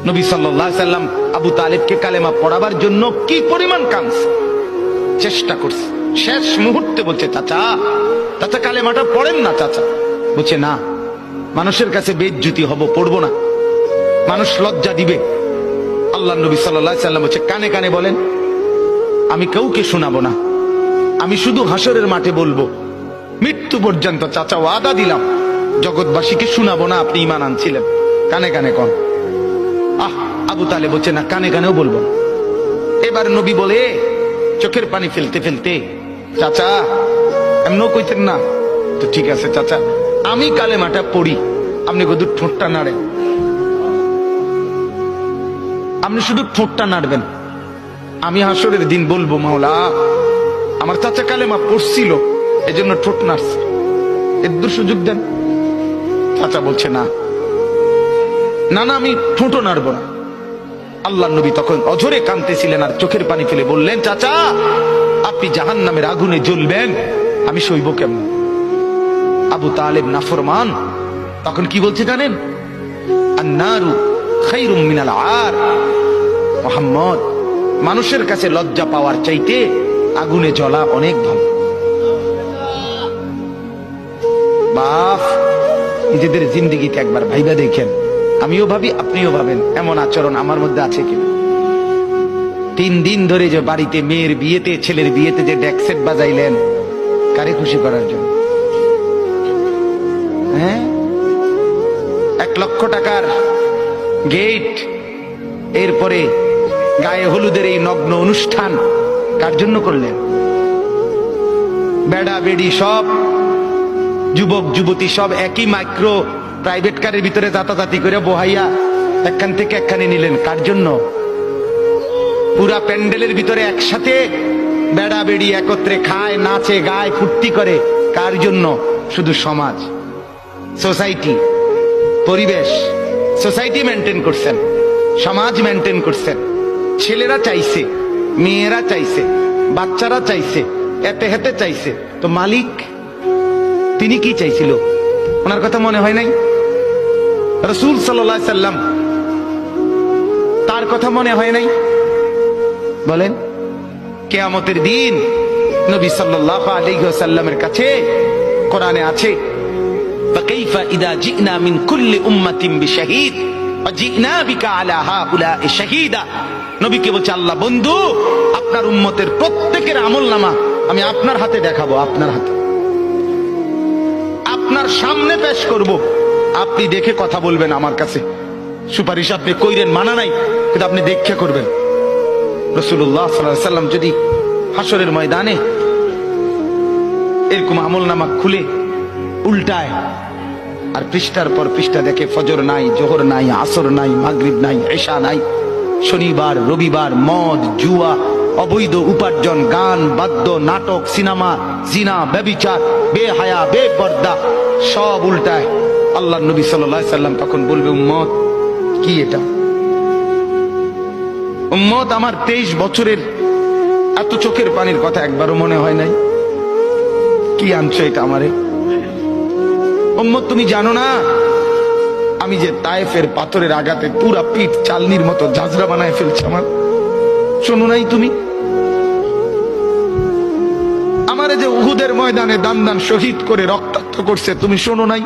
নবী সাল্লাল্লাহু আলাইহি সাল্লাম আবু তালেবকে কালেমা পড়াবার জন্য কি পরিমাণ কাঁদছে, চেষ্টা করছে। শেষ মুহূর্তে বলছে, চাচা চাচা কালেমাটা পড়েন না চাচা। বলছে না, মানুষের কাছে বেইজ্জতি হব, পড়বো না, মানুষ লজ্জা দিবে। আল্লাহ নবী সাল্লাল্লাহু আলাইহি সাল্লাম বলছে, কানে কানে বলেন, আমি কাউকে শোনাবো না, আমি শুধু হাসরের মাঠে বলবো, মৃত্যু পর্যন্ত চাচা ওয়াদা দিলাম জগৎবাসীকে শোনাবো না আপনি ঈমান আনছিলেন, কানে কানে কন। আবু তালেব বলছে না, কানে কানেও বলবো না। এবার নবী বলে চোখের পানি ফেলতে ফেলতে, চাচা এমনও কইতেন না তো, ঠিক আছে চাচা আমি কালেমাটা পড়ি, আপনি শুধু ঠোঁটটা নাড়েন, আপনি শুধু ঠোঁটটা নাড়বেন, আমি হাসরের দিন বলবো মাওলা আমার চাচা কালেমা পড়ছিল এজন্য ঠোঁট নাড়ছে, এর সুযোগ দেন। চাচা বলছে না না না, আমি ঠোঁটও নাড়বো না। আল্লাহ নবী তখন অঝরে কাঁদতেছিলেন আর চোখের পানি ফেলে বললেন, চাচা আপনি জাহান্নামের আগুনে জ্বলবেন, আমি সইব কেমন? আবু তালেব নাফরমান তখন কি বলছে জানেন? আন্নারু খায়রুম মিনাল আর। মুহাম্মদ, মানুষের কাছে লজ্জা পাওয়ার চাইতে আগুনে জ্বলা অনেক ভালো। বাপ, নিজেদের জিন্দেগিতে একবার ভাইবা দেখেন, আমিও ভাবি আপনিও ভাবেন এমন আচরণ আমার মধ্যে আছে কিনা। 3 দিন ধরে যে বাড়িতে মেয়ের বিয়েতে ছেলের বিয়েতে যে ডেকসেট বাজাইলেন, কারে খুশি করার জন্য? হ্যাঁ, 1 লক্ষ টাকার গেট, এরপরে গায়ে হলুদের এই নগ্ন অনুষ্ঠান কার জন্য করলেন? বেড়া বেড়ি সব যুবক যুবতী সব একই মাইক্রো প্রাইভেট কারের ভিতরে যাতাযাতি করে বহাইয়া একখান থেকে একখানে নিলেন, কার জন্য? পুরা প্যান্ডেলের ভিতরে একসাথে বেড়া বেড়ি একত্রে খায়, নাচে, গায়, ফুর্তি করে, কার জন্য? শুধু সমাজ, সোসাইটি, পরিবেশ, সোসাইটি মেনটেন করছেন, সমাজ মেনটেন করছেন। ছেলেরা চাইছে, মেয়েরা চাইছে, বাচ্চারা চাইছে, এতে হেতে চাইছে, তো মালিক তিনি কি চাইছিল? ওনার কথা মনে হয় নাই? রাসূল সাল্লাল্লাহু আলাইহি সাল্লাম তার কথা মনে হয় নাই? বলেন, কিয়ামতের দিন নবী সাল্লাল্লাহু আলাইহি ওয়াসাল্লামের কাছে কোরআনে আছে, ফাকাইফা ইযা জিনা মিন কুল্লি উম্মাতিন বিশাহীদ ওয়া জিনা বিকা আলা হাউলা'i শাহীদা। নবীকে বলছে আল্লাহ, বন্ধু আপনার উম্মতের প্রত্যেকের আমলনামা আমি আপনার হাতে দেখাবো, আপনার হাতে, আপনার সামনে পেশ করব, আপনি দেখে কথা বলবেন আমার কাছে। সুপারিশ আপনি কইরেন, মানা নাই, কিন্তু আপনি দেখে করবেন। রাসূলুল্লাহ সাল্লাল্লাহু আলাইহি সাল্লাম যদি হাসরের ময়দানে এরকম আমলনামা খুলে উল্টায় আর পৃষ্ঠার পর পৃষ্ঠা দেখে ফজর নাই, জোহর নাই, আসর নাই, মাগরিব নাই, ইশা নাই, শনিবার রবিবার, মদ জুয়া, অবৈধ উপার্জন, গান বাদ্য, নাটক, সিনেমা, জিনা, ব্যভিচার, বেহায়া, বেপর্দা সব উল্টায়। আল্লাহ নবী সাল্লাল্লাহু আলাইহি সাল্লাম তখন বলবে, উম্মত কি এটা? উম্মত, আমার 23 বছরের এত চোখের পানির কথা একবারও মনে হয় নাই? কি আনছো এটা আমারে? উম্মত, তুমি জানো না আমি যে তায়েফের পাথরের আঘাতে পুরা পিঠ চালনির মতো ঝাঁঝরা বানায় ফেলছে আমার? শোনো নাই তুমি? আমারে যে উহুদের ময়দানে দান দান শহীদ করে রক্তাক্ত করছে, তুমি শোনো নাই?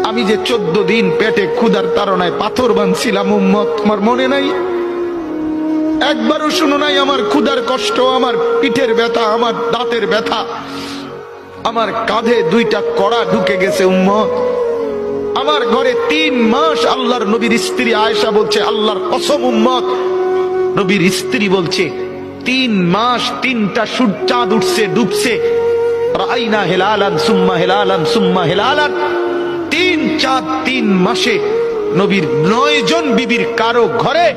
আমি যে 14 দিন পেটে ক্ষুধার তাড়নায় পাথর বাঁধছিলাম, উম্মত তোমার মনে নাই? একবারও শোনো নাই আমার ক্ষুধার কষ্ট, আমার পিঠের ব্যথা, আমার দাঁতের ব্যথা, আমার কাঁধে 2টা কড়া ঢুকে গেছে? উম্মত, আমার ঘরে 3 মাস আল্লাহর নবীর স্ত্রী আয়েশা বলছে, আল্লাহর কসম উম্মত, নবীর স্ত্রী বলছে 3 মাস 3টা চাঁদ উঠছে ডুবছে, রাইনা হিলালান সুম্মা হিলালান সুম্মা হিলালান, 3 চাঁদ 3 মাসে নবীর 9 জন বিবির কারো ঘরে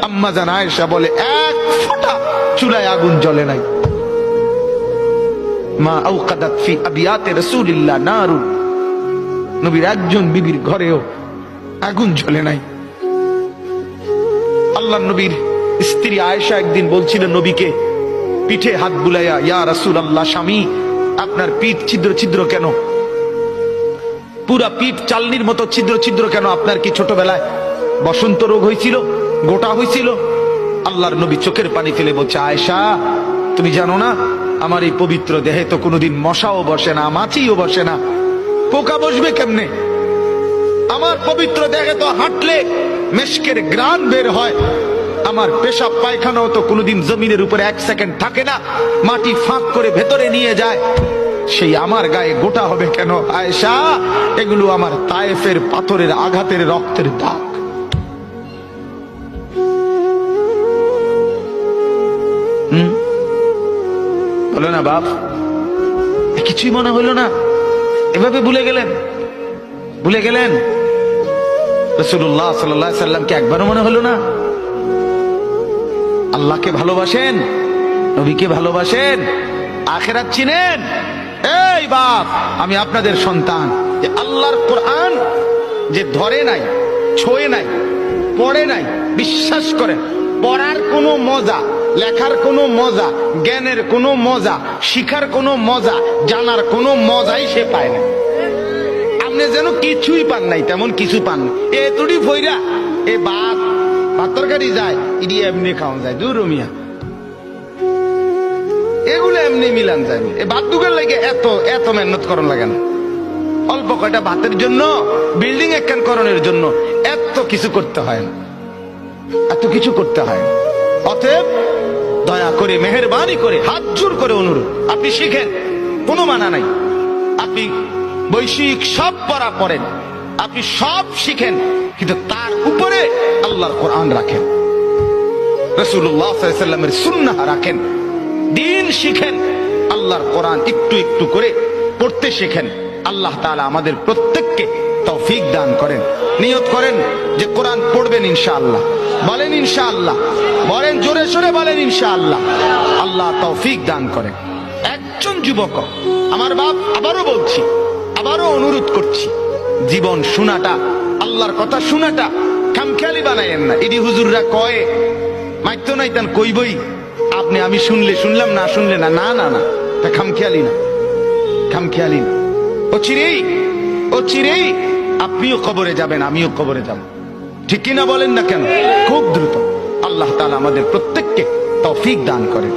আম্মা জান আয়েশা বলে 1 ফোঁটা চুলায় আগুন জ্বলে নাই। মা আওকাদাত ফি আবিয়াতে রাসূলিল্লাহ নারুন, নবীর একজন বিবির ঘরেও আগুন জ্বলে নাই। আল্লাহ নবীর স্ত্রী আয়েশা একদিন বলছিল নবীকে পিঠে হাত বুলাইয়া, ইয়া রাসূলুল্লাহ, স্বামী আপনার পিঠ ছিদ্র ছিদ্র কেন? পুরা পিঠ চালনির মতো ছিদ্র ছিদ্র কেন? আপনার কি ছোটবেলায় বসন্ত রোগ হয়েছিল, গোটা হয়েছিল। আল্লাহর নবী চোখের পানি ফেলে বলছে, আয়েশা তুমি জানো না আমার এই পবিত্র দেহে তো কোনোদিন মশাও বসে না, মাছিও বসে না, পোকা বসবে কেমনে? আমার পবিত্র দেহে তো হাঁটলে মেশকের গ্রান বের হয়, আমার পেশাব পায়খানাও তো কোনোদিন জমিনের উপরে 1 সেকেন্ড থাকে না, মাটি ফাঁক করে ভেতরে নিয়ে যায়, সেই আমার গায়ে গোটা হবে কেন? আয়েশা এগুলো আমার তায়েফের পাথরের আঘাতের রক্তের দাগ। বলো না বাপ, কিছুই মনে হলো না? এভাবে ভুলে গেলেন, ভুলে গেলেন? রাসূলুল্লাহ সাল্লাল্লাহু আলাইহি সাল্লামকে একবারও মনে হলো না? আল্লাহকে ভালোবাসেন, নবীকে ভালোবাসেন, আখিরাত চিনেন? এই বাপ, আমি আপনাদের সন্তান, যে আল্লাহর কোরআন যে ধরে নাই, ছোঁয়ে নাই, পড়ে নাই, বিশ্বাস করেন পড়ার কোনো মজা, লেখার কোনো মজা, জ্ঞানের কোনো মজা, শিখার কোনো মজা, জানার কোনো মজাই সে পায় না। আপনি যেন কিছুই পান নাই, তেমন কিছু পান না। এতুটি ফইরা এ ভাত তরকারি যায়, ইডি এমনি খাওয়া যায়, দূর মিয়া, এগুলো এমনি মিলান যায়। এ ভাত দুগার লাগে এত মেহনত করন লাগে না। অল্প কয়টা ভাতের জন্য, বিল্ডিং একখান করণের জন্য এত কিছু করতে হয় না, এত কিছু করতে হয় না। অতএব দয়া করে, মেহেরবানি করে, হাত জোর করে অনুরোধ, আপনি শিখেন, কোনো মানা নাই। আপনি বৈশ্বিক সব পড়া পড়েন, আপনি সব শিখেন, কিন্তু তার উপরে আল্লাহর কোরআন রাখেন, রাসূলুল্লাহ সাল্লাল্লাহু আলাইহি ওয়াসাল্লামের সুন্নাহ রাখেন, দিন শিখেন, আল্লাহর কোরআন একটু একটু করে পড়তে শিখেন। আল্লাহ তাআলা আমাদের প্রত্যেককে তৌফিক দান করেন। নিয়ত করেন যে কোরআন পড়বেন ইনশাআল্লাহ। বলেন ইনশাআল্লাহ, বলেন জোরে সোরে বলেন ইনশাআল্লাহ। আল্লাহ তৌফিক দান করেন। একজন যুবক, আমার বাপ, আবারও বলছি, আবারও অনুরোধ করছি, জীবন শোনাটা, আল্লাহর কথা শোনাটা খামখেয়ালি বানায়েন না। ইডি হুজুররা কয় মাইতো নাইতান কইবই, আপনি আমি শুনলে শুনলাম, না শুনলে না, না না না, তা খামখেয়ালি না, খামখেয়ালি না। ও চিরেই আপনিও কবরে যাবেন, আমিও কবরে যাব, ঠিক কিনা বলেন না কেন? খুব দ্রুত। আল্লাহ তাআলা আমাদের প্রত্যেককে তৌফিক দান করেন।